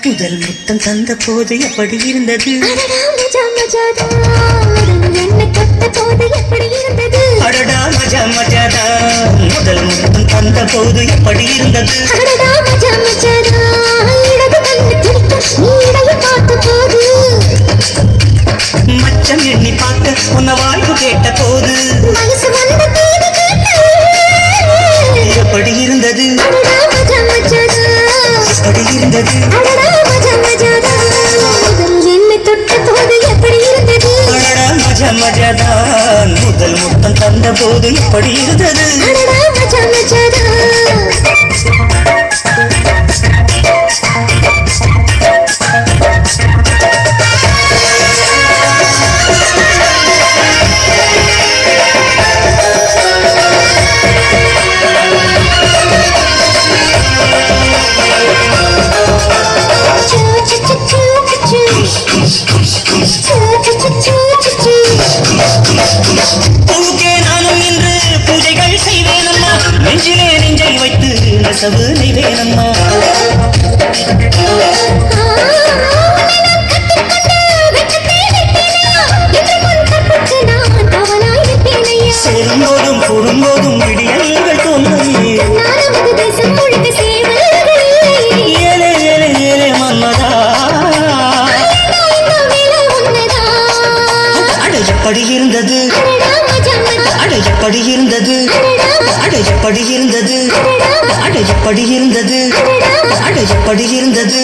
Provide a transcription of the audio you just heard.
முதல் முத்தம் தந்த போது எப்படி இருந்தது? அடடா மஜா மஜாதா முதல் முத்தம் தந்த போது எப்படி இருந்தது? மச்சம் எண்ணி பார்த்து உன்ன வாழ்வு கேட்ட போது எப்படி இருந்தது? எப்படி இருந்தது? அடடா மஜா மஜாதான் முதல் முத்தம் தந்த போது எப்படி இருந்தது? பூக்கே நானும் இன்று பூஜைகள் செய்வேனம்மா, நெஞ்சிலே நெஞ்சை வைத்து நெசவு நெய்வேனம்மா. சேரும்போதும் கூடும்போதும் விடியல்கள் தோன்றும் ஏலே ஏலே ஏலே மன்மதா. அட எப்படி இருந்தது? அட எப்படி இருந்தது? அட எப்படி இருந்தது? அட எப்படி இருந்தது? அட எப்படி இருந்தது?